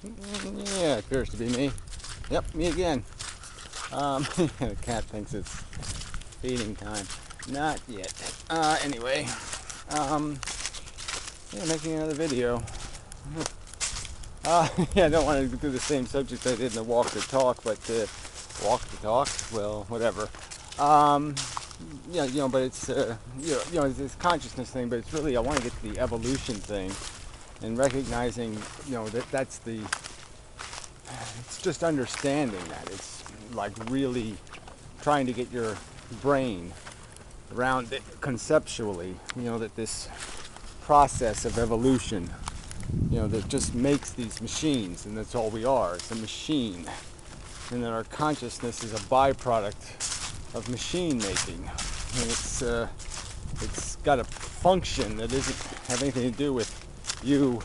Yeah, it appears to be me. Yep, me again. The cat thinks it's feeding time. Not yet. Anyway, yeah, making another video. Yeah, I don't want to do the same subject I did in the walk the talk, but walk the talk, well, whatever. Yeah, but it's it's this consciousness thing, but it's really I want to get to the evolution thing and recognizing, that's the. It's just understanding that it's like really trying to get your brain around it conceptually. That this process of evolution, that just makes these machines, and that's all we are. It's a machine, and that our consciousness is a byproduct of machine making, and it's got a function that doesn't have anything to do with you,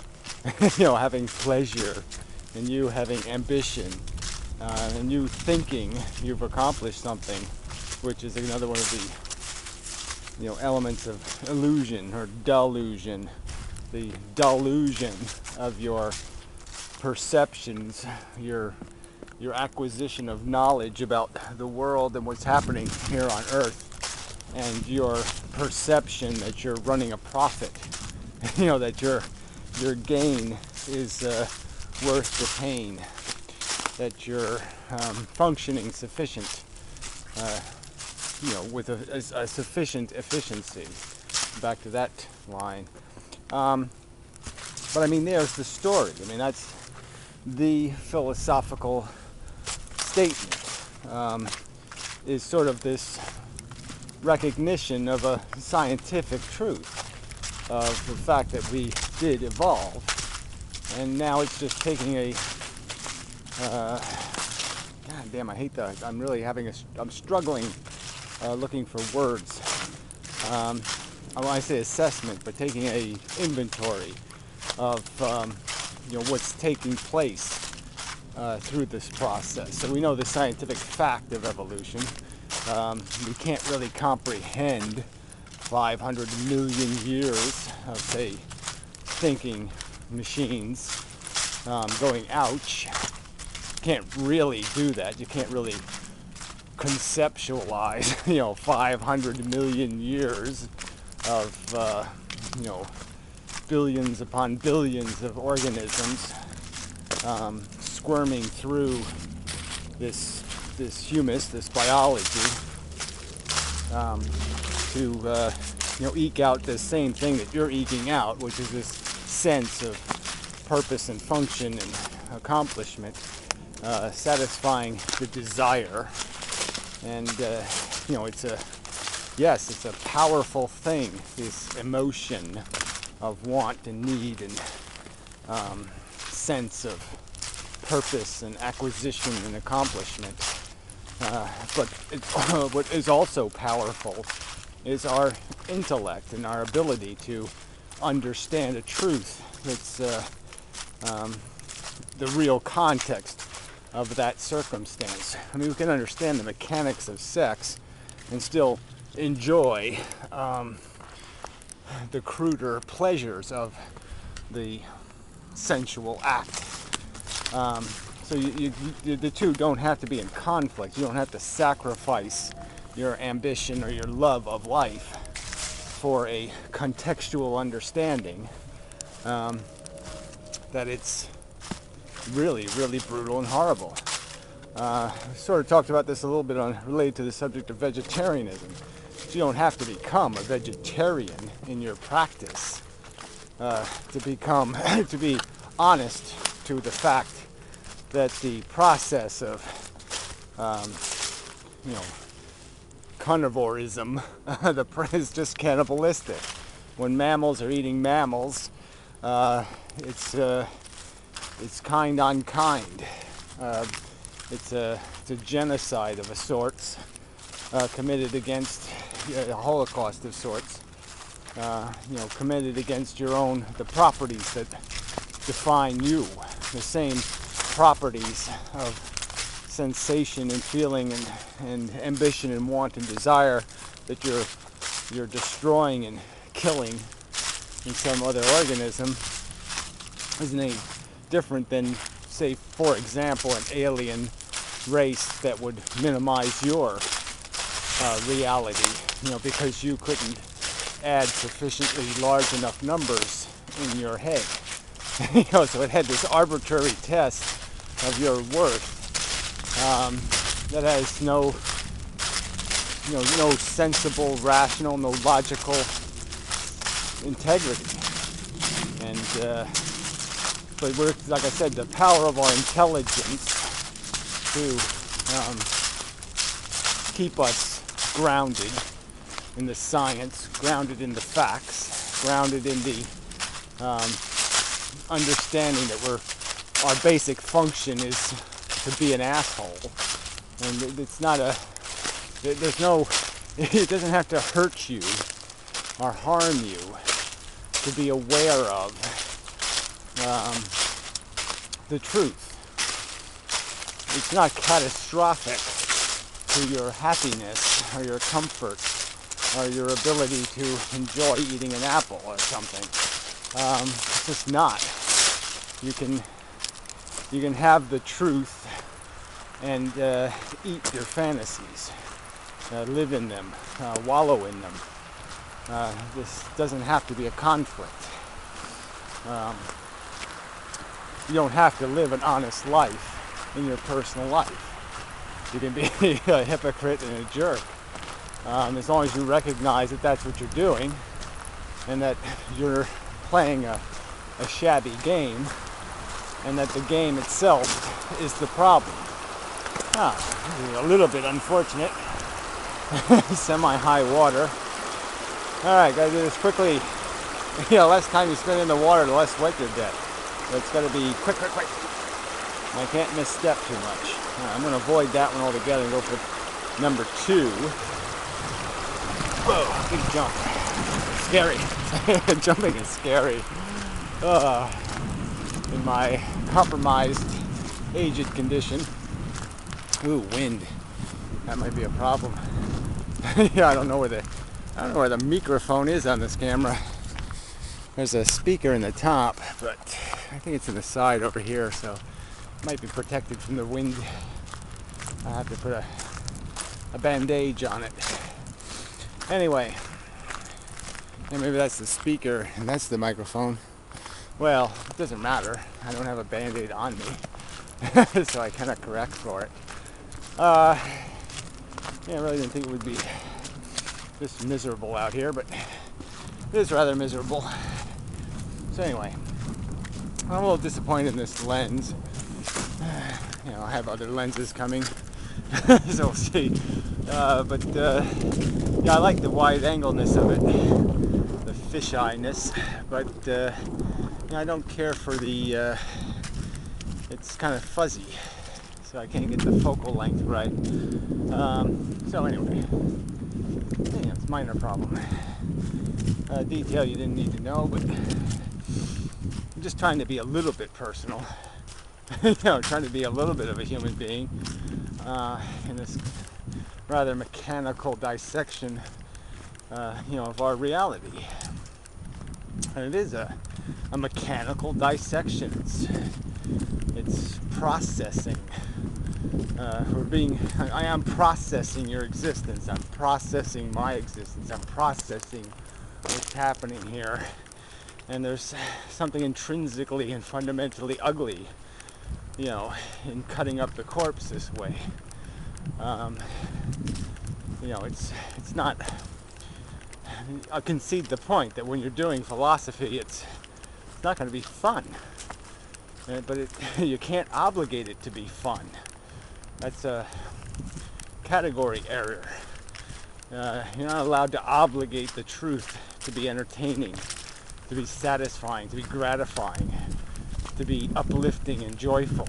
having pleasure, and you having ambition, and you thinking you've accomplished something, which is another one of the elements of illusion or delusion, the delusion of your perceptions, your acquisition of knowledge about the world and what's happening here on Earth, and your perception that you're running a profit, that your gain is worth the pain, that you're functioning sufficient, with a sufficient efficiency. Back to that line. But I mean, there's the story. I mean, that's the philosophical statement, is sort of this recognition of a scientific truth, of the fact that we did evolve. And now it's just taking a, God damn, I hate that. I'm struggling looking for words. I want to say assessment, but taking a inventory of, what's taking place through this process. So we know the scientific fact of evolution. We can't really comprehend 500 million years of, say, thinking machines going ouch. Can't really do that. You can't really conceptualize 500 million years of billions upon billions of organisms squirming through this humus, this biology, to eke out the same thing that you're eking out, which is this sense of purpose and function and accomplishment, satisfying the desire. And it's a powerful thing, this emotion of want and need and sense of purpose and acquisition and accomplishment. But what is also powerful is our intellect and our ability to understand a truth that's the real context of that circumstance. I mean, we can understand the mechanics of sex and still enjoy the cruder pleasures of the sensual act. So the two don't have to be in conflict. You don't have to sacrifice your ambition or your love of life for a contextual understanding that it's really, really brutal and horrible. Sort of talked about this a little bit related to the subject of vegetarianism. You don't have to become a vegetarian in your practice to be honest to the fact that the process of carnivorism is just cannibalistic. When mammals are eating mammals, it's kind on kind. It's a genocide of a sorts, committed against a Holocaust of sorts, committed against the properties that define you, the same properties of sensation and feeling and ambition and want and desire that you're destroying and killing in some other organism isn't any different than say, for example, an alien race that would minimize your reality, because you couldn't add sufficiently large enough numbers in your head. So it had this arbitrary test of your worth that has no sensible, rational, no logical integrity. And but we're, like I said, the power of our intelligence to keep us grounded in the science, grounded in the facts, grounded in the understanding that our basic function is to be an asshole, and it's not it doesn't have to hurt you or harm you to be aware of the truth. It's not catastrophic to your happiness or your comfort or your ability to enjoy eating an apple or something. It's just not. You can have the truth and eat your fantasies, live in them, wallow in them. This doesn't have to be a conflict. You don't have to live an honest life in your personal life. You can be a hypocrite and a jerk, as long as you recognize that that's what you're doing, and that you're playing a shabby game, and that the game itself is the problem. A little bit unfortunate. Semi-high water. Alright, gotta do this quickly. Less time you spend in the water, the less wet you'll get. But it's gotta be quick. I can't misstep too much. I'm gonna avoid that one altogether and go for number 2. Whoa, big jump. Scary. Jumping is scary. In my compromised, aged condition. Ooh, wind. That might be a problem. Yeah, I don't know where the microphone is on this camera. There's a speaker in the top, but I think it's in the side over here, so it might be protected from the wind. I have to put a bandage on it. Anyway, and maybe that's the speaker and that's the microphone. Well, it doesn't matter. I don't have a band-aid on me, so I cannot correct for it. I really didn't think it would be this miserable out here, but it is rather miserable. So anyway, I'm a little disappointed in this lens. I have other lenses coming, so we'll see. I like the wide-angleness of it, the fisheye-ness, but I don't care for the, it's kind of fuzzy, so I can't get the focal length right. So anyway, it's a minor problem. Detail you didn't need to know, but I'm just trying to be a little bit personal. Trying to be a little bit of a human being in this rather mechanical dissection, of our reality. And it is a mechanical dissection. It's processing. I am processing your existence. I'm processing my existence. I'm processing what's happening here. And there's something intrinsically and fundamentally ugly, in cutting up the corpse this way. It's not. I'll concede the point that when you're doing philosophy, it's not going to be fun. But you can't obligate it to be fun. That's a category error. You're not allowed to obligate the truth to be entertaining, to be satisfying, to be gratifying, to be uplifting and joyful.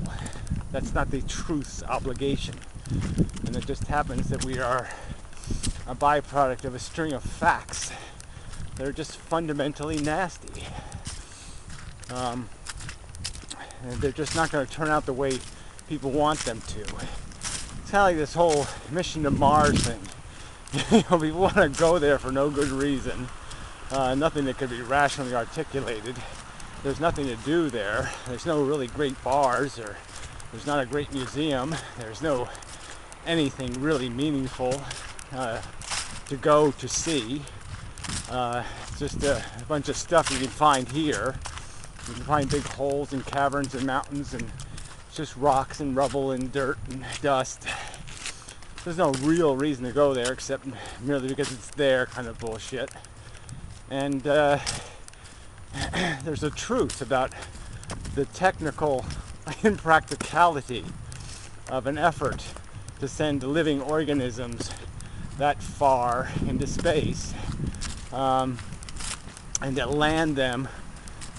That's not the truth's obligation. And it just happens that we are a byproduct of a string of facts that are just fundamentally nasty. And they're just not going to turn out the way people want them to. It's kind of like this whole mission to Mars thing. People want to go there for no good reason. Nothing that could be rationally articulated. There's nothing to do there. There's no really great bars or There's not a great museum. There's no anything really meaningful to go to see. It's just a bunch of stuff you can find here. You can find big holes and caverns and mountains, and it's just rocks and rubble and dirt and dust. There's no real reason to go there except merely because it's there kind of bullshit. And there's a truth about the technical impracticality of an effort to send living organisms that far into space, and to land them,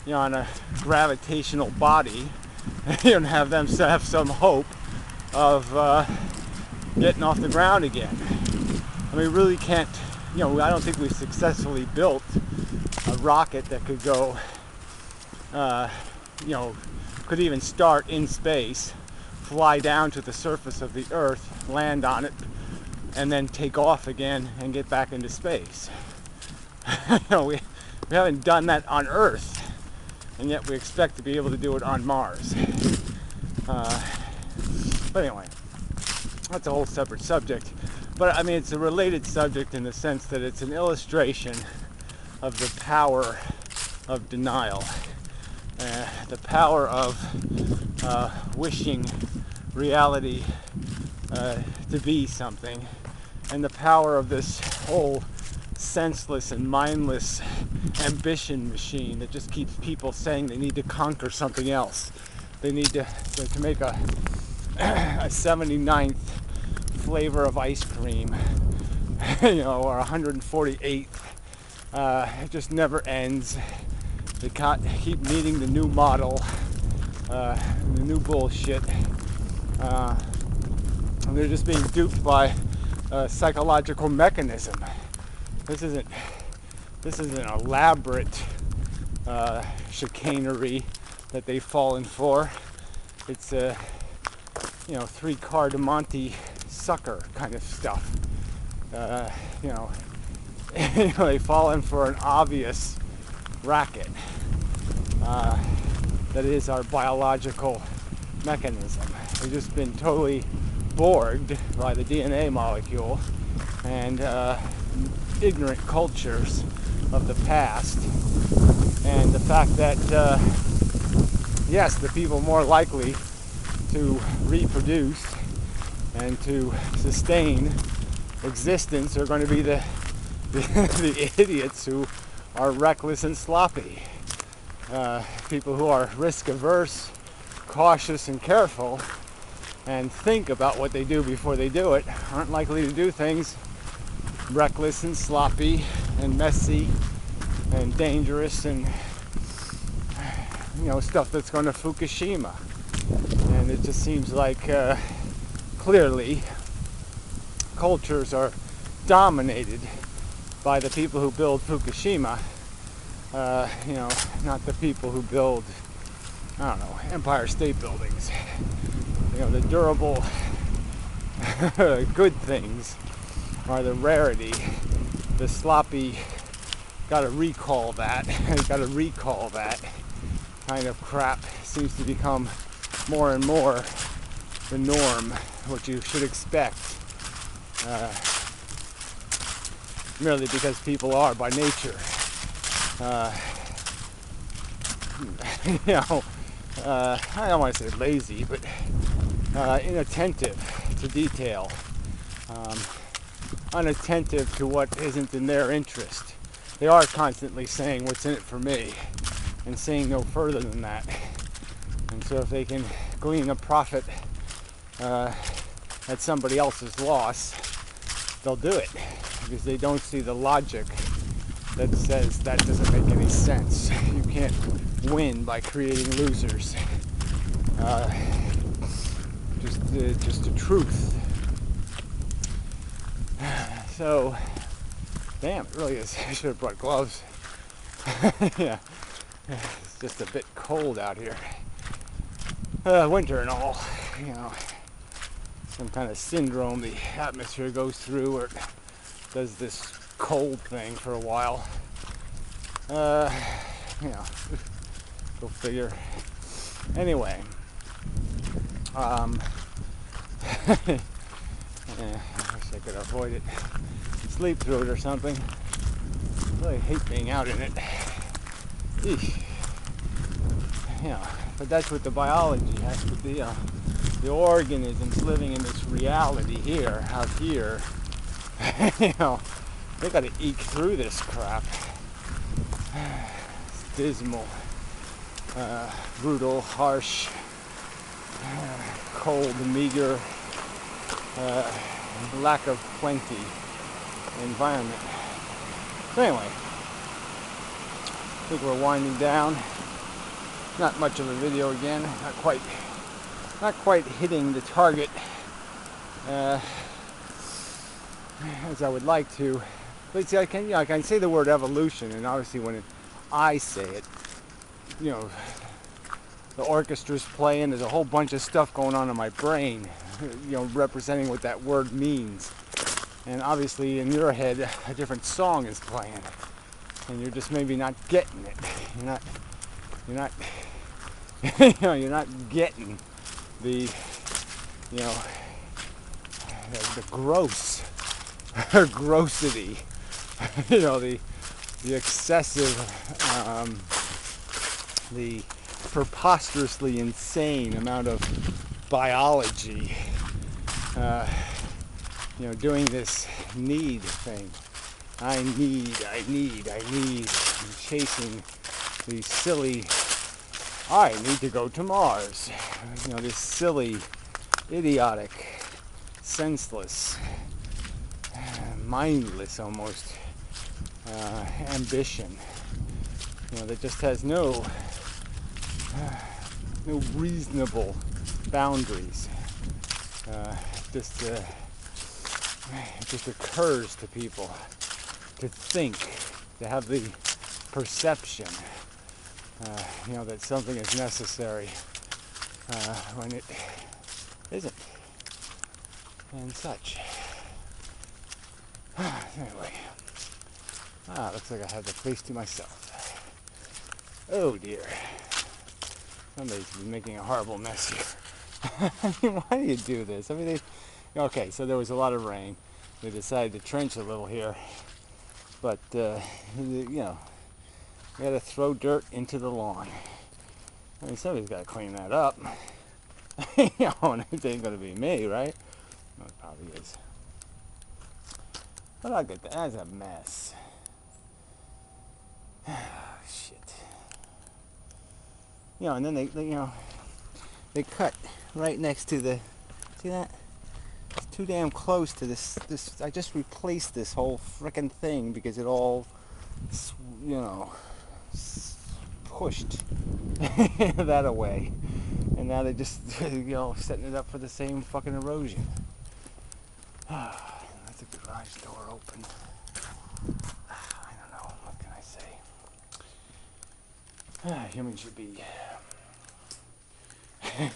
on a gravitational body, and have them have some hope of getting off the ground again. I mean, we really can't, I don't think we've successfully built a rocket that could go, could even start in space, fly down to the surface of the Earth, land on it, and then take off again and get back into space. We haven't done that on Earth, and yet we expect to be able to do it on Mars. But anyway, that's a whole separate subject. But I mean, it's a related subject in the sense that it's an illustration of the power of denial, the power of wishing reality to be something, and the power of this whole senseless and mindless ambition machine that just keeps people saying they need to conquer something else. They need to make a 79th flavor of ice cream, or 148th. It just never ends. They keep needing the new model, the new bullshit, and they're just being duped by a psychological mechanism. This isn't elaborate chicanery that they've fallen for. It's a 3-card Monte sucker kind of stuff. They've fallen for an obvious racket that is our biological mechanism. We've just been totally borged by the DNA molecule and ignorant cultures of the past, and the fact that yes, the people more likely to reproduce and to sustain existence are going to be the idiots who are reckless and sloppy. People who are risk averse, cautious and careful, and think about what they do before they do it, aren't likely to do things reckless and sloppy and messy and dangerous and stuff that's going to Fukushima. And it just seems like clearly cultures are dominated by the people who build Fukushima, not the people who build, Empire State Buildings. The durable good things are the rarity. The sloppy, gotta recall that kind of crap seems to become more and more the norm, what you should expect, merely because people are by nature I don't want to say lazy, but inattentive to detail, unattentive to what isn't in their interest. They are constantly saying what's in it for me and saying no further than that. And so if they can glean a profit at somebody else's loss, they'll do it, because they don't see the logic that says that doesn't make any sense. You can't win by creating losers. Just the truth. So, damn, it really is. I should have brought gloves. Yeah, it's just a bit cold out here. Winter and all, some kind of syndrome the atmosphere goes through, or it does this cold thing for a while. Go figure. Anyway, Um, yeah, I wish I could avoid it, sleep through it or something. I really hate being out in it. Eesh. Yeah, but that's what the biology has to be. The organisms living in this reality here, out here, you know, they got to eke through this crap. It's dismal, brutal, harsh, cold, meager, lack of plenty environment. So anyway, I think we're winding down. Not much of a video again. Not quite hitting the target as I would like to. But see, I can say the word evolution, and obviously when I say it, the orchestra's playing. There's a whole bunch of stuff going on in my brain, representing what that word means. And obviously in your head, a different song is playing, and you're just maybe not getting it. You're not you're not getting the gross grossity, the excessive, the preposterously insane amount of biology, doing this need thing. I need, I'm chasing these silly, I need to go to Mars. This silly, idiotic, senseless, mindless almost ambition, that just has no reasonable boundaries. It just occurs to people to think, to have the perception, that something is necessary when it isn't, and such. Anyway, looks like I have the place to myself. Oh dear. Somebody's been making a horrible mess here. I mean, why do you do this? I mean, okay, so there was a lot of rain. They decided to trench a little here. But, you got to throw dirt into the lawn. I mean, somebody's got to clean that up. And it ain't going to be me, right? Well, it probably is. But I'll get that. That's a mess. Shit. And then they cut right next to the, see that? It's too damn close to this, I just replaced this whole frickin' thing because it all, pushed that away. And now they're just, setting it up for the same fucking erosion. That's a garage door open. I don't know, what can I say? Humans should be, they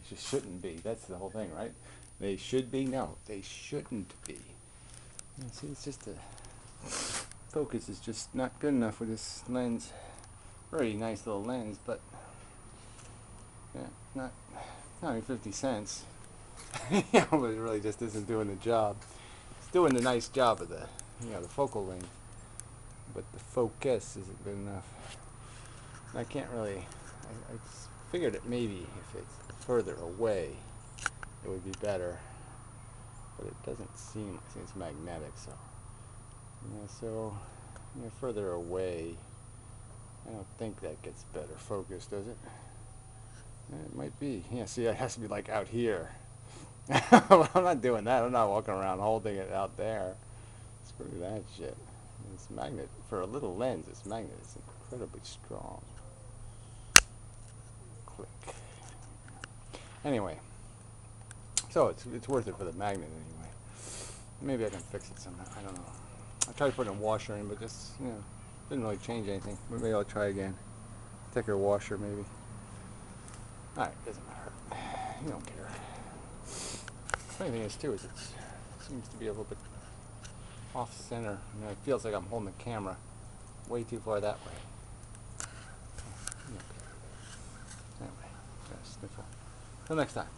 just shouldn't be. That's the whole thing, right? They should be? No, they shouldn't be. See, it's just focus is just not good enough with this lens. Very nice little lens, but not even 50 cents. But it really just isn't doing the job. It's doing the nice job of the focal length, but the focus isn't good enough. I can't really. I figured that maybe if it's further away, it would be better, but it doesn't seem. It's magnetic, so further away. I don't think that gets better focus, does it? It might be. Yeah, see, it has to be like out here. Well, I'm not doing that. I'm not walking around holding it out there. Screw that shit. This magnet, for a little lens, this magnet is incredibly strong. Click. Anyway, so it's worth it for the magnet anyway. Maybe I can fix it somehow. I don't know. I tried putting a washer in, but just didn't really change anything. Maybe I'll try again. Take her washer, maybe. Alright, doesn't matter. You don't care. Funny thing is, too, is it seems to be a little bit off center. It feels like I'm holding the camera way too far that way. You don't care. Anyway, sniffle. Till next time.